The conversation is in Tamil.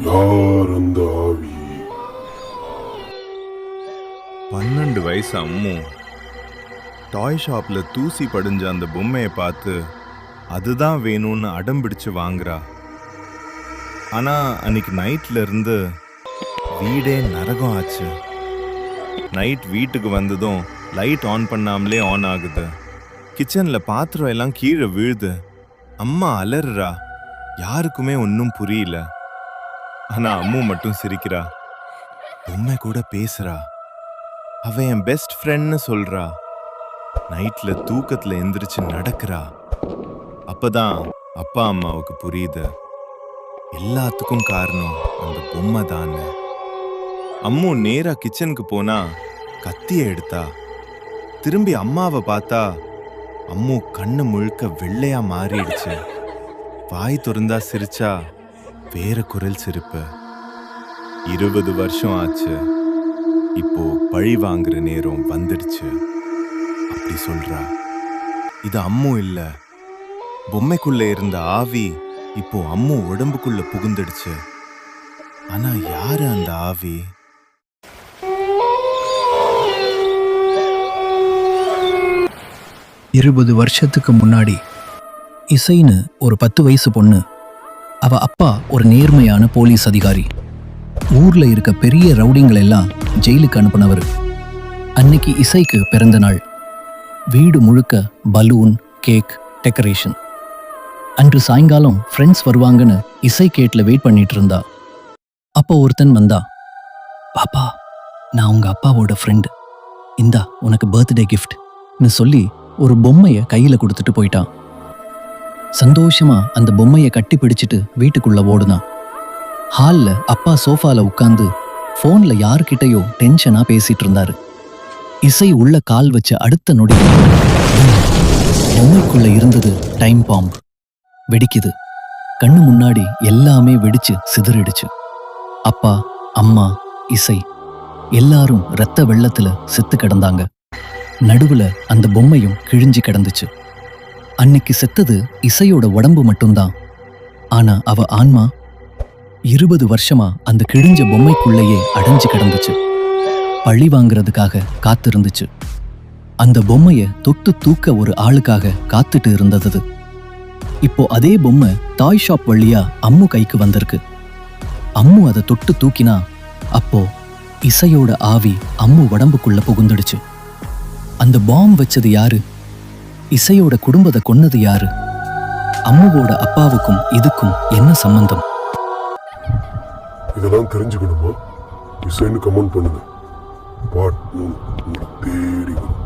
யார் அந்த ஆவி? 12 வயசு அம்மு டாய் ஷாப்ல தூசி படிஞ்ச அந்த பொம்மையை பார்த்து அதுதான் வேணும்னு அடம் பிடிச்சு வாங்குறா. ஆனா அன்னைக்கு நைட்ல இருந்து வீடே நரகம் ஆச்சு. நைட் வீட்டுக்கு வந்ததும் லைட் ஆன் பண்ணாமலே ஆன் ஆகுது. கிச்சன்ல பாத்திரம் எல்லாம் கீழே விழுது. அம்மா அலறுறா. யாருக்குமே ஒன்றும் புரியல. ஆனா அம்மு மட்டும் சிரிக்கிறா. பொம்மை கூட பேசுறா. அவ என் பெஸ்ட் ஃப்ரெண்ட்னு சொல்றா. நைட்ல தூக்கத்துல எந்திரிச்சு நடக்கிறா. அப்பதான் அப்பா அம்மாவுக்கு புரியுது, எல்லாத்துக்கும் காரணம் அந்த பொம்மை தானே. அம்மு நேரா கிச்சனுக்கு போனா கத்திய எடுத்தா. திரும்பி அம்மாவை பார்த்தா அம்மு கண்ணு முழுக்க வெள்ளையா மாறிடுச்சு. வாய் திறந்தா சிரிச்சா வேற குரல் சிரிப்பு. 20 வருஷம் ஆச்சு. இப்போ பழி வாங்குற நேரம் வந்துடுச்சு அப்படி சொல்றா. இது அம்மு இல்ல, பொம்மைக்குள்ள இருந்த ஆவி இப்போ அம்மு உடம்புக்குள்ள புகுந்துடுச்சு. ஆனா யாரு அந்த ஆவி? வருஷத்துக்கு முன்னாடி இசைன்னு ஒரு 10 வயசு பொண்ணு. அவ அப்பா ஒரு நேர்மையான போலீஸ் அதிகாரி. ஊர்ல இருக்க பெரிய ரவுடிங்களை எல்லாம் ஜெயிலுக்கு அனுப்புனவர். அன்னைக்கு இசைக்கு பிறந்த நாள். வீடு முழுக்க பலூன், கேக், டெக்கரேஷன். அன்று சாயங்காலம் ஃப்ரெண்ட்ஸ் வருவாங்கன்னு இசை கேட்ல வெயிட் பண்ணிட்டு இருந்தா. அப்போ ஒருத்தன் வந்தா. பாப்பா, நான் உங்க அப்பாவோட ஃப்ரெண்டு, இந்தா உனக்கு பர்த்டே கிஃப்ட்னு சொல்லி ஒரு பொம்மைய கையில கொடுத்துட்டு போயிட்டான். சந்தோஷமா அந்த பொம்மையை கட்டி பிடிச்சிட்டு வீட்டுக்குள்ள ஓடுனான். ஹால்ல அப்பா சோஃபால உட்கார்ந்து போன்ல யாருக்கிட்டையோ டென்ஷனா பேசிட்டு இருந்தாரு. இசை உள்ள கால் வச்ச அடுத்த நொடி பொம்மைக்குள்ள இருந்தது டைம் பாம்பு. வெடிக்குது. கண்ணு முன்னாடி எல்லாமே வெடிச்சு சிதறிடுச்சு. அப்பா, அம்மா, இசை எல்லாரும் இரத்த வெள்ளத்துல செத்து கிடந்தாங்க. நடுவுல அந்த பொம்மையும் கிழிஞ்சு கிடந்துச்சு. அன்னைக்கு செத்தது இசையோட உடம்பு மட்டும்தான். ஆனா அவ ஆன்மா 20 வருஷமா அந்த கிழிஞ்ச பொம்மைக்குள்ளேயே அடைஞ்சு கிடந்துச்சு. பழி வாங்குறதுக்காக காத்திருந்துச்சு. அந்த பொம்மைய தொட்டு தூக்க ஒரு ஆளுக்காக காத்துட்டு இருந்தது. இப்போ அதே பொம்மை டாய் ஷாப் வழியா அம்மு கைக்கு வந்திருக்கு. அம்மு அதை தொட்டு தூக்கினா அப்போ இசையோட ஆவி அம்மு உடம்புக்குள்ள புகுந்துடுச்சு. அந்த பாம் வச்சது யாரு? இசையோட குடும்பத்தை கொன்னது யாரு? அம்முவோட அப்பாவுக்கும் இதுக்கும் என்ன சம்பந்தம்? இதெல்லாம் தெரிஞ்சுக்கணுமா? இசைன்னு கமெண்ட் பண்ணுங்க. பார்ட் 3 தேடி வரும்.